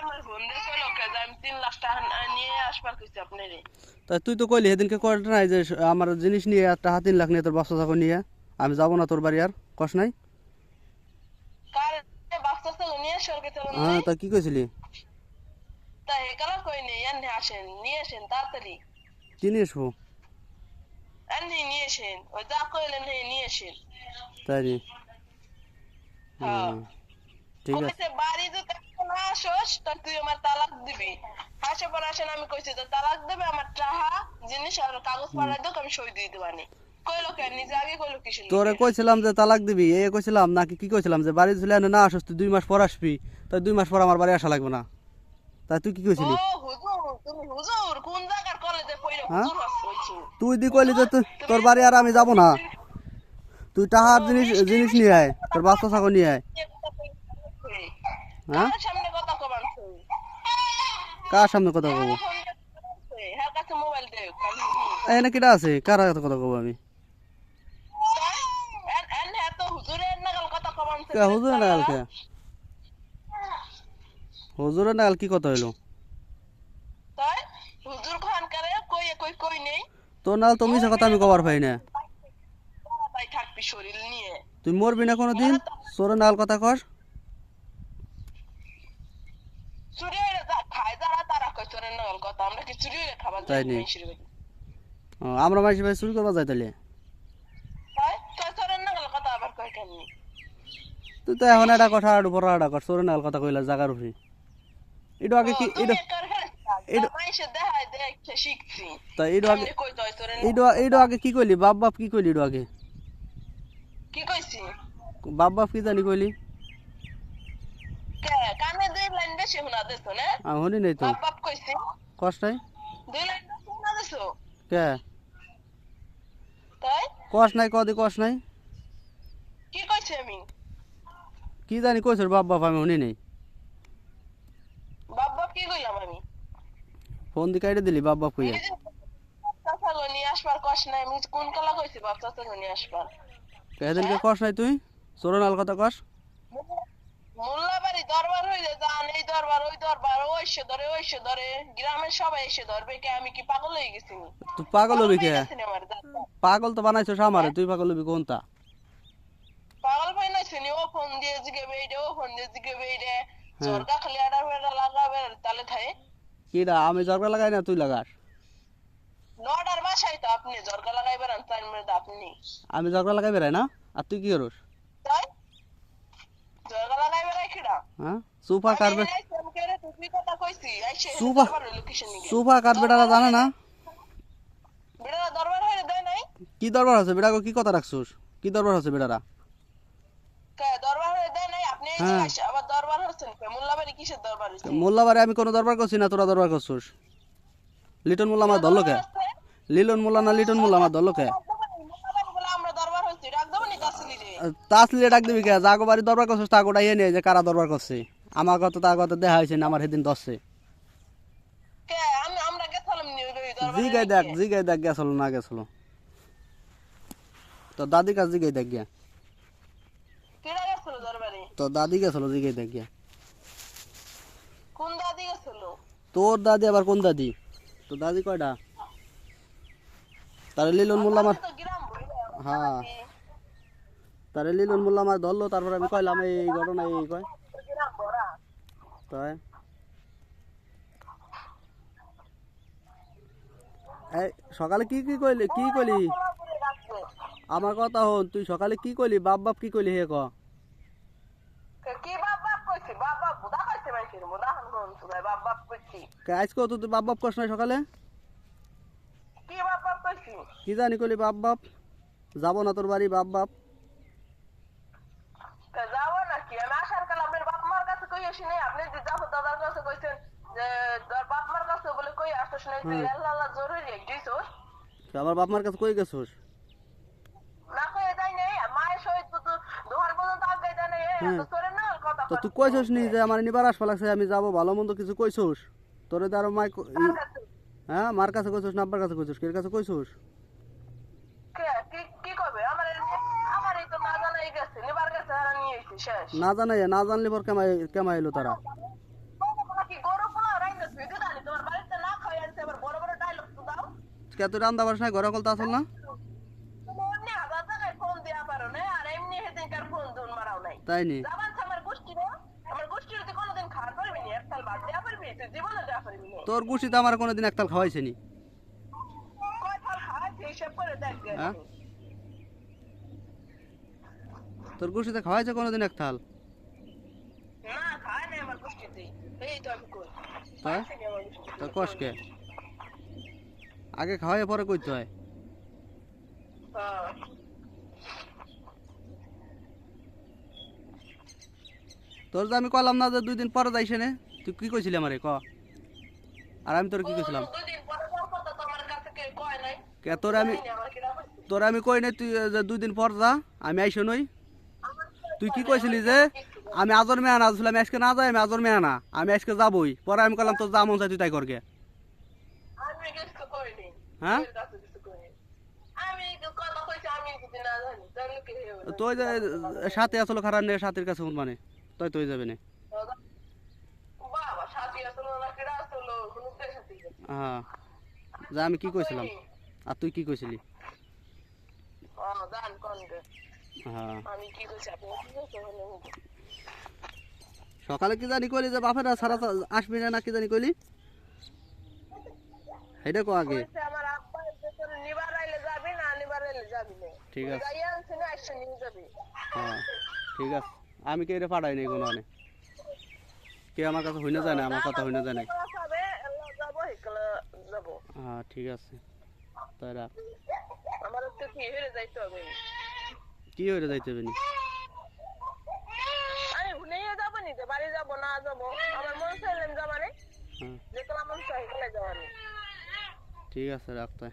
আমার ফোন দিয়ে কইলো কে যে আমি 3 লাখ টাকা নিয়ে আসবার কইছি আপনারে। তা তুই তো কইলি সেদিনকে কয়টা নাই যে আমার জিনিস নিয়ে একটা 3 লাখ নিয়ে তোর বাচ্চা চাকর নিয়ে আমি যাবো না তোর বাড়ি আর কস নাই। কার বাচ্চা ছেলে নিয়ে সরকে চলেন হ্যাঁ নাই? তা কি কইছিলি? তা হেকালা কই নেই, এনে আসেন, নিয়ে আসেন তাড়াতাড়ি। কি নিয়ে আসবো? এনে নিয়ে আসেন, ওই যা কইলেন হে নিয়ে আসেন। তাই রে। হ্যাঁ। ঠিক আছে। কইছে বাড়ি যদি না আসোস তা তুই আমার তালাক দিবি। হাসে পর আসেন আমি কইছি তো তালাক দেবে আমার টাহা জিনিস আর কাগজ পাঠাই দাও আমি সই দিয়ে দেবানি। কইলো কেন নিজে আগে কইলো কিসের তোরে লিগে? কইছিলাম যে তালাক দিবি এ কইছিলাম নাকি কি কইছিলাম যে বাড়ি ছিল না আসস তুই 2 মাস পর আসবি, তাই 2 মাস পর আমার বাড়ি আসা লাগবে না, তাই তুই কি ও কইছিলি? হুজুর, তুমি হুজুর কোন জায়গার কলেজে পড়ে হ্যাঁ হুজুর হইছো? তুই দি কইলি যে হুজুর তুমি তোর বাড়ি আর আমি যাব না, তুই টাহার জিনিস মিষ্টি জিনিস মিষ্টি নিয়ে আয় তোর বাচ্চা ছাগল নিয়ে আয়। হ্যাঁ কার সামনে কথা কবার কার সামনে কথা কব? হ্যাঁ কাছে মোবাইল দে এনে কিটা আছে কার সাথে কথা কব আমি? এত হুজুরের নাগাল কথা কবার কে হুজুরে নাগাল কে? হুজুরে নাগাল কি কথা হইলো? তাই হুজুর খান করে কই কই কই নেই তোর নাগাল তো মিছা কথা আমি কবার পাই না। তাই থাকবি শরীর নিয়ে তুই মরবি না কোনোদিন মরা তো সোরে নাগাল কথা কর। চুরি হয়ে খায় যারা তারা কই চোরের নাগাল কথা আমরা কি চুরি হয়ে খাবার তাই যাই নি? মেশির বাড়ি আমরা মাইসি ভাই চুরি করবা যাই তাহলে? তাই কই চোরের নাগাল কথা আবার কই কেমনি তুই তো এখন একটা কথা আর উপর একটা কর সোরে নাগাল কথা কইলা জাগার উপরে। এটা আগে কি তুমি এটা একার হ্যাঁ এটা মাইসে দেখায় দেখে শিখছি তা এটা আগে কেমনে কই তয় চোরের এটা আগে কি কইলি বাপ বাপ কি কইলি এটা আগে? কি কইছি বাপ বাপ কি জানি কইলি? কে কানে দুই লাইন বেশি শোনা দিছো না আমি শুনি নাই তো। বাপ বাপ কইছি কস নাই? 2 লাইন বেশি শোনা দিছো কে তাই কস নাই কদি কস নাই? কি কইছি আমি কি জানি কইছর বাপ বাপ আমি শুনি নাই। বাপ বাপ কি কইলাম আমি ফোন দি কাইটে দিলি বাপ বাপ কইয়া। নিজে চাচা নিয়ে আসবার কষ নাই আমি কোন কালা কইছি বাপ চাচা নিয়ে আসবার কেদিনকে হ্যাঁ কস নাই তুই সোরে নাগাল কথা কস? মোল্লাবাড়ি দরবার হইলে যান এই দরবার ওই দরবার ওই সে ধরে গ্রামের সবাই এসে ধরবে কে আমি কি পাগল হয়ে গেছি তুই পাগল পাগল হবি কে? হয়ে গেছি আমার পাগল তো বানাইছস আমারে, তুই পাগল হবি কোনটা? পাগল ভাই না শুনি ও ফোন দিয়ে জিগে বেইডে ও ফোন দিয়ে জিগে বেইডে হ্যাঁ জরকা খালি আডা বেড়া লাগাবে তালে থাই কিডা আমি জরকা লাগাই না তুই লাগাস? নডার বাসায় তো আপনি জরকা লাগাইবেন তার মধ্যে আপনি আমি জরকা লাগাই বেড়াই না আর তুই কি করস? তাই জরকা লাগাইবে রাখিরা হ্যাঁ সোফা আমি কার্পেট এই সমকেরে তুই কথা কইছি আইছে এখানে সোফা দরবার হইলো কিসের নিগে সোফা কার্পেটারা জানে না? বেড়া দরবার হইলে দেয় নাই কি দরবার আছে বেড়া কি কথা রাখছস? কি দরবার আছে বেড়ারা? কে দরবার হইলে দেয় নাই আপনি এই হ্যাঁ জায়গায় আবার দরবার হচ্ছেন কে মোল্লাবাড়ি কিসের দরবার হইছে মোল্লাবারে আমি কোনো দরবার করছি না, তোরা দরবার করছস। লিটন মোল্লা আমার কেডা ধরলো দরবার কে? হচ্ছে লিলন মোল্লা না লিটন মোল্লা আমার ধরলো কে? মোল্লাবাড়ি বলে আমরা দরবার হইছি রাখ দেবো নি তাসলি রে তাসলিয়ে ডাক দিবি কে? জাগো বাড়ি দরবার করছস তা গোটা ইয়ে নিয়ে যে কারা দরবার করছে আমার কত তার কত দেখা হয়েছে না আমার সেদিন দশে। কে আমি আমরা গেছিলাম নি ওই দরবারের জিগাই দেখ নিগে জিগাই দেখ গেছিল না গেছিল তো দাদি কাছে জিগাই দেখ গিয়া, কেডা গেছিল দরবারে তো দাদি গেছিল জিগাই দেখ গিয়া। কোন দাদি গেছিল তোর দাদি আবার কোন দাদি? তোর দাদি কয়টা? তারে লিলন মোল্লা আমার তো গ্রাম বইলে হ্যাঁ তারে লিলন মোল্লা আমার ধরলো, তারপর আমি কইলাম এই ঘটনা এই কয় গ্রাম ভরা তাই এই সকালে কি কি কইলি কি কইলি? কোলাপুরে রাখছে আমার কথা হন, তুই সকালে কি কইলি বাপ বাপ কি কইলি হে ক? কি বাপ বাপ কইছি বাপ বাপ বুদা কইছে মাইছির মুদা হান কোন সুগাই বাপ বাপ কইছি আজকে তো তুই বাপ বাপ কস নাই সকালে? কি বাপ বাপ কইছি কি জানি কইলি বাপ বাপ যাবো না তোর বাড়ি বাপ বাপ। তা যাবো নাকি আমি আসার কাল আপনার বাপ মার কাছে কই আসি নাই আপনি যে যাবো দাদার কাছে কইছেন যে তোর বাপ মার কাছে বলে কই আসছ নাই তুই হ্যাঁ আল্লাহ আল্লাহ জরুরি দিছস তুই আমার বাপ মার কাছে কই গেছস? না কই যাই নাই মায়ের সহিত তো দুহার পর্যন্ত আগে যাই নাই এত হ্যাঁ সরে না কথা তো তুই কইছিস কইছস নি যে আমার নিবার আসবা লাগছে আমি যাবো ভালো মন্দ কিছু কইছস? তোরে তো আরো মাই কার কাছে হ্যাঁ মার কাছে কইছস না আব্বার কাছে কইছস কের কাছে কইছস? কে কি কি কবে আমার এই তো না জানাই গেছে নিবার গেছে আর নিয়ে এসেছি শেষ না জানাই না জানলে পর কেমা কেমা এলো তারা? তোমরা কি কে তুই রান্না বাস নাই ঘরে কলতে আসল না তুমি অন্য হাজার জায়গায় ফোন দেওয়া পারো না আর এমনি হেদিনকার ফোন ধুন মারাও নাই তাই নি যাবার আমার গোষ্ঠীর তুই কোনোদিন খাওয়া পারবি না একতাল বাদ দেওয়া পারবি তুই জীবনে দেওয়া পারবি না তোর গুছি তো আমার কোনোদিন একতাল খাওয়াইছে নি কয় থাল খাওয়াইছে হিসাব করে দেখ গে। হ্যাঁ? তোর গুছিতে খাওয়াইছে কোনোদিন একতাল না খায় না আমার গোষ্ঠীতে এই তো আমি কই তাই খাইছে নি আমার গোষ্ঠীতে। তোর কষ্টকে আগে খাওয়াই পরে কইতে হয় হ্যাঁ। তোর যে আমি কইলাম না যে 2 দিন পরে যাইছে নে তুই কি কইছিলি আমারে ক আর আমি তোর কি কইছিলাম দুদিন পরে যাওয়ার কথা তো আমার কাছে কেউ কয় নাই কে তোর আমি কয়নি আমার কিরা কইছে। তোর আমি কই নাই তুই যে 2 দিন পর যা আমি আইসো নই তুই কি কইছিলি যে আমি আজর মেয়া না আসলে আমি আজকে না যাই আমি আজর মেয়া না আমি আজকে যাবই পরে আমি কইলাম তোর যা মন চাই তুই তাই করগে আমি কিছু কইনি হ্যাঁ এর কাছে কিছু কইনি আমি কথা কইছি আমি যদি না জানি তাহলে কি হবে তুই যে সাথে আসলে খারাপ নেই সাথের কাছে মানে তুই যাবে না বাবা সাথী আসলো না কিরা আসলো কোনো সাথী হ্যাঁ যা আমি কি কইছিলাম আর তুই কি কইছিলি ও জান কোন রে হ্যাঁ আমি কি কইছি আপনি কি কইছেন সকালে কি জানি কইলি যে বাপেরা সারা আসবি না কি জানি কইলি হেডে কো আগে কইছে আমার আব্বা যখন নিবার আইলে যাবি না নিবার আইলে যাবি না ঠিক আছে যাইয়া আনছি না আইসা নিয়ে যাবি হ্যাঁ ঠিক আছে আমি কে রে পাঠাই নাই কোনো আনে কে আমার কাছে হইনা যায় না আমার কথা হইনা যায় না যাবে আল্লাহ যাব হিকলা যাব হ্যাঁ ঠিক আছে তাই রাখ আমার তো কি হেরে যাইতে হবে কি হইরে যাইতে হবে নি আমি হুনেই যাব নি যে বাড়ি যাব না যাব আমার মন চাইলেন যাবারে হ্যাঁ যেকলা মন চাই হিকলা যাবারে ঠিক আছে রাখ তাই